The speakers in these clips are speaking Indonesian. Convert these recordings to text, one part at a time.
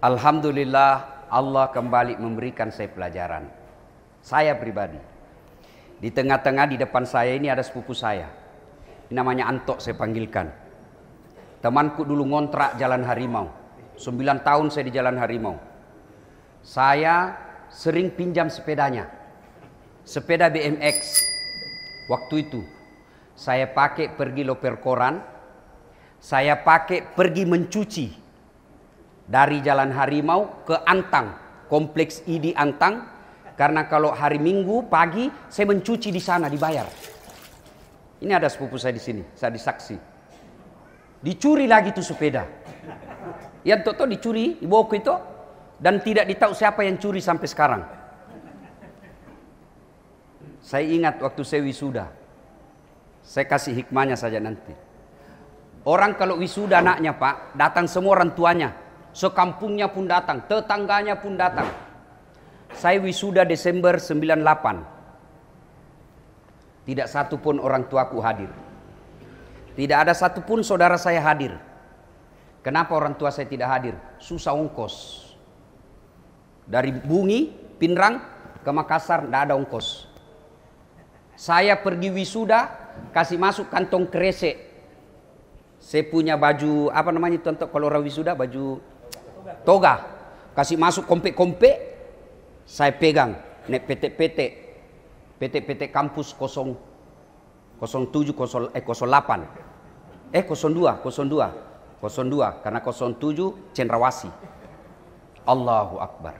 Alhamdulillah Allah kembali memberikan saya pelajaran. Saya pribadi. Di tengah-tengah di depan saya ini ada sepupu saya. Ini namanya Antok saya panggilkan. Temanku dulu ngontrak Jalan Harimau. 9 tahun saya di Jalan Harimau. Saya sering pinjam sepedanya. Sepeda BMX. Waktu itu saya pakai pergi loper koran. Saya pakai pergi mencuci. Dari Jalan Harimau ke Antang, kompleks ID Antang, karena kalau hari Minggu pagi saya mencuci di sana dibayar. Ini ada sepupu saya di sini, saya disaksi. Dicuri lagi tuh sepeda. Yang toto dicuri, dibawa ke itu, dan tidak ditahu siapa yang curi sampai sekarang. Saya ingat waktu saya wisuda, saya kasih hikmahnya saja nanti. Orang kalau wisuda anaknya Pak, datang semua orang tuanya. Sekampungnya pun datang, tetangganya pun datang. Saya wisuda Desember 98. Tidak satu pun orang tuaku hadir. Tidak ada satu pun saudara saya hadir. Kenapa orang tua saya tidak hadir? Susah ongkos. Dari Bungi, Pinrang ke Makassar tidak ada ongkos. Saya pergi wisuda, kasih masuk kantong kresek. Saya punya baju, apa namanya itu untuk kalau orang wisuda, baju toga, kasih masuk kompek-kompek, saya pegang, naik PT kampus 07, 08, 02, karena 07 Cendrawasih. Allahu Akbar.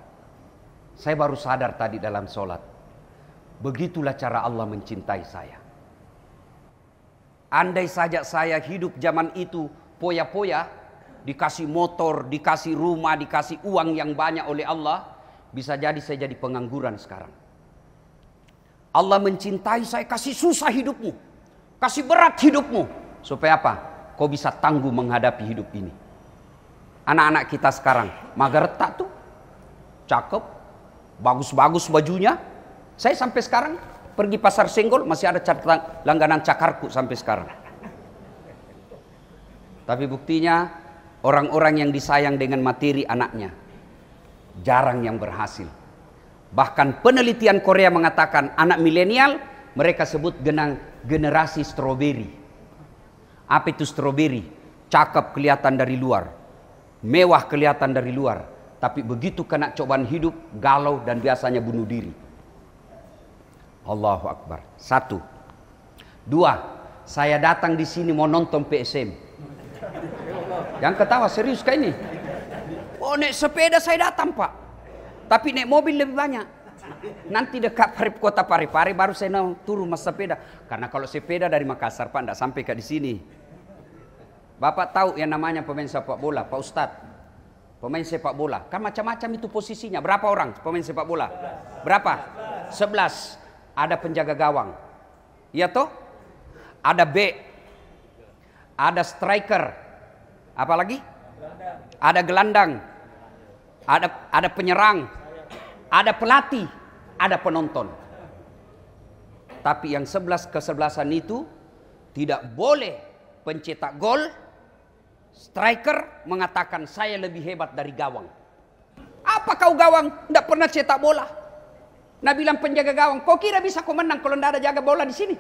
Saya baru sadar tadi dalam sholat, begitulah cara Allah mencintai saya. Andai saja saya hidup zaman itu poya-poya, dikasih motor, dikasih rumah, dikasih uang yang banyak oleh Allah, bisa jadi saya jadi pengangguran sekarang. Allah mencintai saya, kasih susah hidupmu, kasih berat hidupmu, supaya apa? Kau bisa tangguh menghadapi hidup ini. Anak-anak kita sekarang mager tak tuh, cakep, bagus-bagus bajunya. Saya sampai sekarang pergi pasar Senggol masih ada langganan cakarku sampai sekarang. Tapi buktinya orang-orang yang disayang dengan materi anaknya jarang yang berhasil. Bahkan penelitian Korea mengatakan anak milenial mereka sebut generasi stroberi. Apa itu stroberi? Cakep kelihatan dari luar, mewah kelihatan dari luar, tapi begitu kena cobaan hidup galau dan biasanya bunuh diri. Allahu Akbar. 1. 2. Saya datang di sini mau nonton PSM. Yang ketawa serius kayak ini. Oh, naik sepeda saya datang Pak, tapi naik mobil lebih banyak. Nanti dekat kota Parepare baru saya turun mas sepeda. Karena kalau sepeda dari Makassar Pak tidak sampai ke di sini. Bapak tahu yang namanya pemain sepak bola, Pak Ustadz. Pemain sepak bola kan macam-macam itu posisinya. Berapa orang pemain sepak bola? Berapa? 11. Ada penjaga gawang, iya toh? Ada B, ada striker, apa lagi? Ada gelandang, ada penyerang, ada pelatih, ada penonton. Tapi yang 11 kesebelasan itu tidak boleh pencetak gol. Striker mengatakan saya lebih hebat dari gawang. Apa kau gawang? Tidak pernah cetak bola. Nah bilang penjaga gawang, kau kira bisa kau menang kalau tidak ada jaga bola di sini?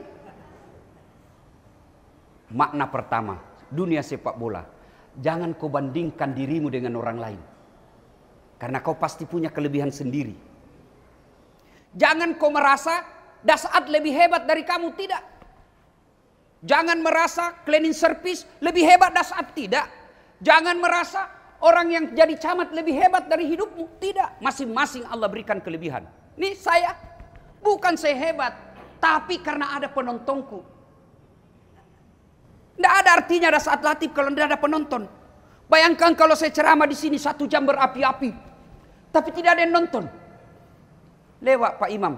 Makna pertama, dunia sepak bola. Jangan kau bandingkan dirimu dengan orang lain. Karena kau pasti punya kelebihan sendiri. Jangan kau merasa Dassaad lebih hebat dari kamu, tidak. Jangan merasa cleaning service lebih hebat Dassaad, tidak. Jangan merasa orang yang jadi camat lebih hebat dari hidupmu, tidak. Masing-masing Allah berikan kelebihan. Nih saya, bukan saya hebat, tapi karena ada penontonku. Tidak ada artinya Dassaad Latif kalau tidak ada penonton. Bayangkan kalau saya ceramah di sini 1 jam berapi-api, tapi tidak ada yang nonton. Lewat Pak Imam,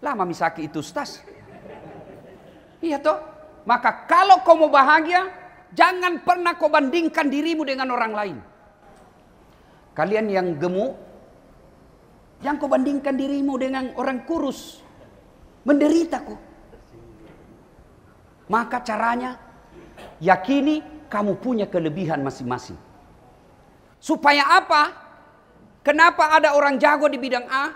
lama misaki itu Ustaz. Iya toh? Maka kalau kau mau bahagia, jangan pernah kau bandingkan dirimu dengan orang lain. Kalian yang gemuk, jangan kau bandingkan dirimu dengan orang kurus. Menderita kok. Maka caranya, yakini kamu punya kelebihan masing-masing. Supaya apa? Kenapa ada orang jago di bidang A,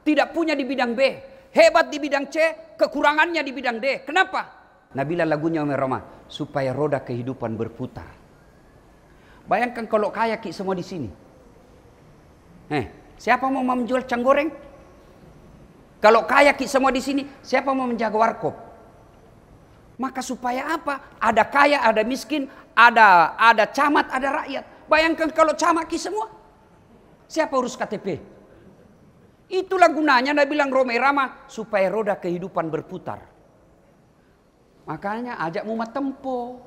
tidak punya di bidang B, hebat di bidang C, kekurangannya di bidang D? Kenapa? Nabila lagunya Umar Roma, supaya roda kehidupan berputar. Bayangkan kalau kaya ki semua di sini. Siapa mau menjual cang goreng? Kalau kaya ki semua di sini, siapa mau menjaga warkop? Maka supaya apa? Ada kaya, ada miskin, ada camat, ada rakyat. Bayangkan kalau camat ki semua, siapa urus KTP? Itulah gunanya Nabi bilang Roma Irama, supaya roda kehidupan berputar. Makanya ajakmu matempo,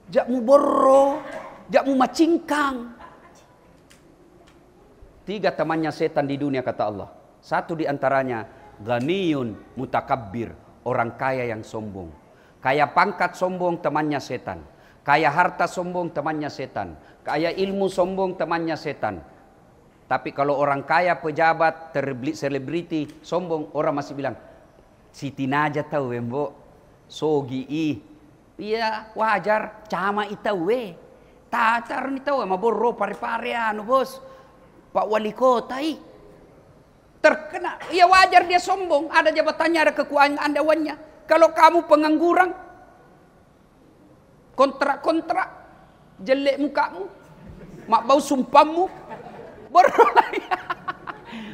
ajakmu borro, ajakmu macingkang. 3 temannya setan di dunia kata Allah. 1 di antaranya ghaniyun mutakabbir, orang kaya yang sombong. Kaya pangkat sombong temannya setan. Kaya harta sombong temannya setan. Kaya ilmu sombong temannya setan. Tapi kalau orang kaya, pejabat, selebriti sombong, orang masih bilang, Siti Naja tahu wembo, sogi iya wajar, cama itaw tatar ni tahu maborro pare-pare anu bos, Pak Wali Kota terkena, iya wajar dia sombong, ada jabatannya, ada kekuasaan dawannya. Kalau kamu pengangguran, kontrak, jelek mukamu, mak bau sumpahmu, borong lagi.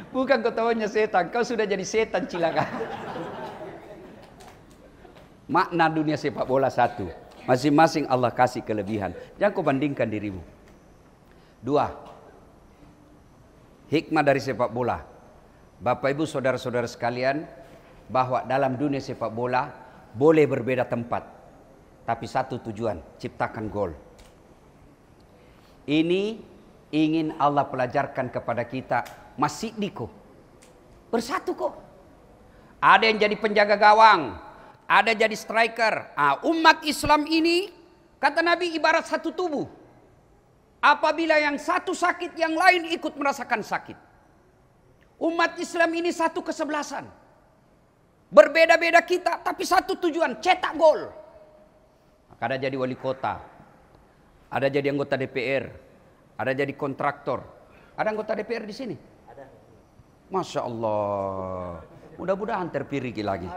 Bukan ketawanya setan, kau sudah jadi setan cilaka. Makna dunia sepak bola 1, masing-masing Allah kasih kelebihan. Jangan kau bandingkan dirimu. 2, hikmah dari sepak bola. Bapak Ibu saudara-saudara sekalian, bahwa dalam dunia sepak bola boleh berbeda tempat, tapi satu tujuan, ciptakan gol. Ini ingin Allah pelajarkan kepada kita, masih diko bersatu kok. Ada yang jadi penjaga gawang, ada jadi striker. Umat Islam ini kata Nabi ibarat satu tubuh. Apabila yang satu sakit, yang lain ikut merasakan sakit. Umat Islam ini satu kesebelasan. Berbeda-beda kita, tapi satu tujuan, cetak gol. Ada jadi wali kota, ada jadi anggota DPR, ada jadi kontraktor. Ada anggota DPR di sini? Ada. Masya Allah. Mudah-mudahan terpilih lagi.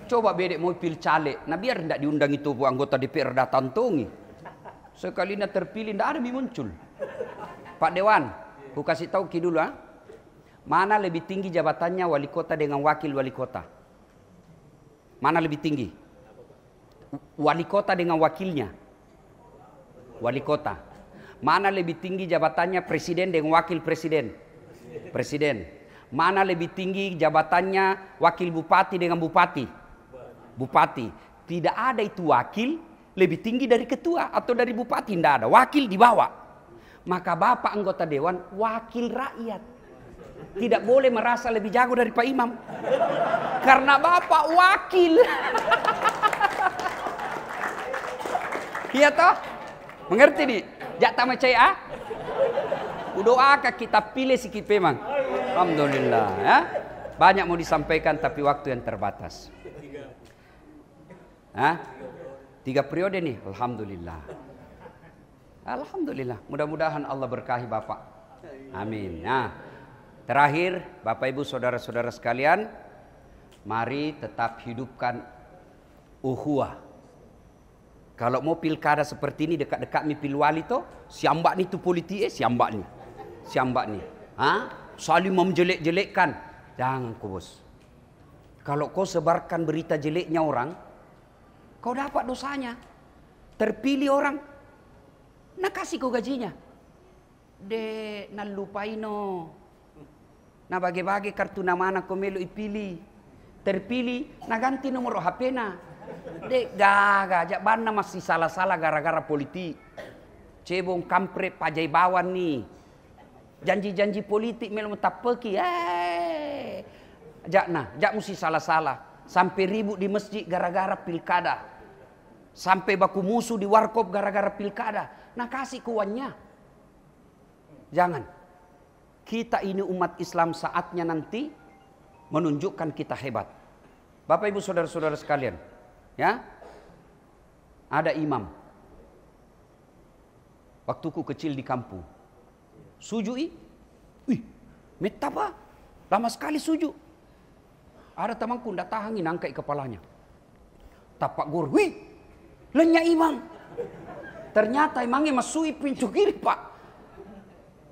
Coba bedek mau pilih caleg, nah biar tidak diundang itu bu anggota DPR datang tongi. Sekali nak terpilih, tidak ada muncul. Pak Dewan, aku kasih tahu ki dulu Mana lebih tinggi jabatannya wali kota dengan wakil wali kota? Mana lebih tinggi? Wali kota dengan wakilnya? Wali kota. Mana lebih tinggi jabatannya presiden dengan wakil presiden? Presiden. Mana lebih tinggi jabatannya wakil bupati dengan bupati? Bupati. Tidak ada itu wakil lebih tinggi dari ketua atau dari bupati. Tidak ada. Wakil di bawah. Maka Bapak anggota dewan wakil rakyat. Tidak boleh merasa lebih jago dari Pak Imam. Karena Bapak wakil. Iya toh? Mengerti nih? Jak tama caya? Udoaka kita pilih sikit memang. Alhamdulillah ya. Banyak mau disampaikan tapi waktu yang terbatas. 3 periode nih. Alhamdulillah. Alhamdulillah. Mudah-mudahan Allah berkahi Bapak. Amin. Terakhir, Bapak Ibu saudara-saudara sekalian, mari tetap hidupkan ukhuwah. Kalau mau pilkada seperti ini dekat-dekat mi pilwali to, siambak ni tu politik siambak ni. Saling menjelek-jelekkan. Jangan kau bos. Kalau kau sebarkan berita jeleknya orang, kau dapat dosanya. Terpilih orang, nak kasih kau gajinya. Nak lupaino. Nah bagi-bagi kartu nama anak kau melu ipilih. Terpilih, nah ganti nomor HP na. Dek gaga, jak bana masih salah-salah gara-gara politik. Cebong kampret pajai bawan nih. Janji-janji politik melu tak peki. Jak mesti salah-salah. Sampai ribut di masjid gara-gara pilkada. Sampai baku musuh di warkop gara-gara pilkada. Nah kasih kuannya. Jangan. Kita ini umat Islam saatnya nanti menunjukkan kita hebat. Bapak Ibu saudara-saudara sekalian, ya. Ada imam. Waktuku kecil di kampung. Sujui Wih, meta Pak, lama sekali sujud. Ada temanku ndak tahan angkat kepalanya. Tapak guru, wih, lenyap imam. Ternyata imamnya masuk pintu kiri Pak.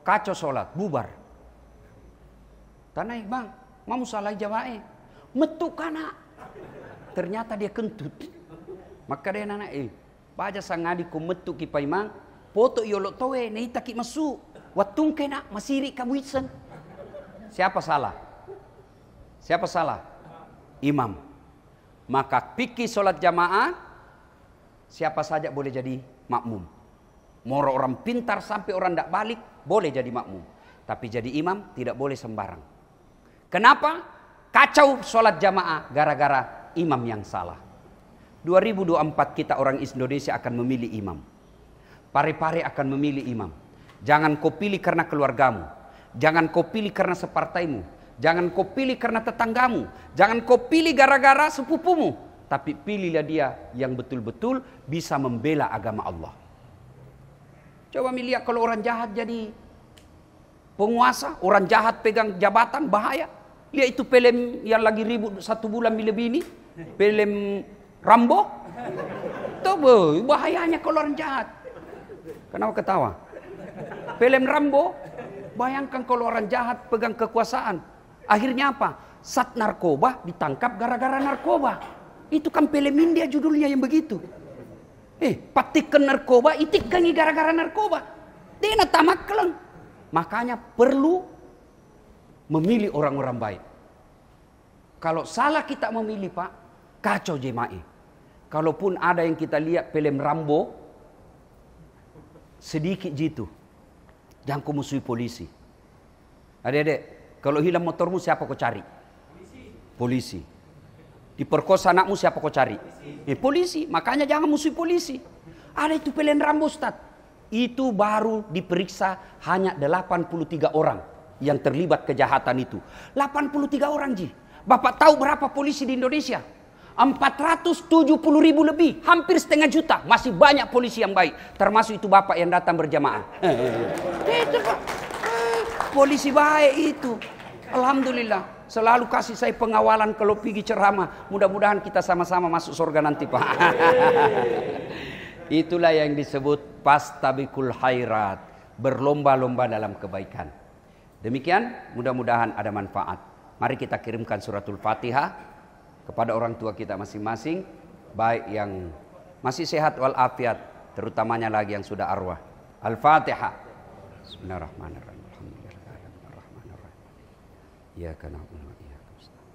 Kacau sholat, bubar. Tanah bang, mau salah jamaah. Metu kana. Ternyata dia kentut. Maka dia nana, baca sangadi ku metu ki paimang, foto yolo towe, neita ki masuk. Watung kena masiri kamu isen. Siapa salah? Siapa salah? Imam. Maka fikih sholat jamaah, siapa saja boleh jadi makmum. Mau orang pintar sampai orang tidak balik, boleh jadi makmum. Tapi jadi imam tidak boleh sembarang. Kenapa? Kacau sholat jamaah gara-gara imam yang salah. 2024 kita orang Indonesia akan memilih imam. Pare-pare akan memilih imam. Jangan kau pilih karena keluargamu. Jangan kau pilih karena separtaimu. Jangan kau pilih karena tetanggamu. Jangan kau pilih gara-gara sepupumu. Tapi pilihlah dia yang betul-betul bisa membela agama Allah. Coba melihat kalau orang jahat jadi penguasa. Orang jahat pegang jabatan, bahaya. Lihat itu film yang lagi ribut 1 bulan lebih ini. Film Rambo. Tuh bahayanya kalau orang jahat. Kenapa ketawa? Film Rambo. Bayangkan kalau orang jahat pegang kekuasaan. Akhirnya apa? Sat narkoba ditangkap gara-gara narkoba. Itu kan film India judulnya yang begitu. Patikan narkoba, itikkan gara-gara narkoba. Dia tamak keleng. Makanya perlu memilih orang-orang baik. Kalau salah kita memilih Pak, kacau jemaah. Kalaupun ada yang kita lihat film Rambo, sedikit jitu. Jangan kau musuhi polisi. Adik-adik, kalau hilang motormu siapa kau cari? Polisi. Diperkosa anakmu siapa kau cari? Polisi. Makanya jangan musuhi polisi. Ada itu film Rambo Ustaz. Itu baru diperiksa hanya 83 orang yang terlibat kejahatan itu. 83 orang Ji. Bapak tahu berapa polisi di Indonesia? 470.000 lebih, hampir setengah juta. Masih banyak polisi yang baik. Termasuk itu bapak yang datang berjamaah. Itu Pak. Polisi baik itu. Alhamdulillah. Selalu kasih saya pengawalan kalau pergi ceramah. Mudah-mudahan kita sama-sama masuk surga nanti Pak. Itulah yang disebut pastabikul khairat. Berlomba-lomba dalam kebaikan. Demikian, mudah-mudahan ada manfaat. Mari kita kirimkan suratul Fatihah kepada orang tua kita masing-masing, baik yang masih sehat walafiat, terutamanya lagi yang sudah arwah. Al-Fatihah. Bismillahirrahmanirrahim. Alhamdulillahirrahmanirrahim. Iyyaka na'budu wa iyyaka nasta'in.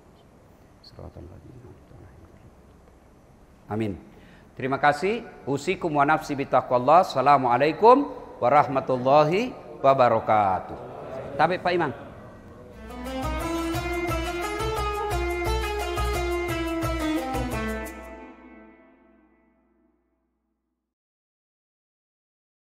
Shiratal ladzina an'amta 'alaihim. Amin. Terima kasih. Usikum wa nafsi bitaqwallah. Assalamualaikum warahmatullahi wabarakatuh. Tapi Pak Imam.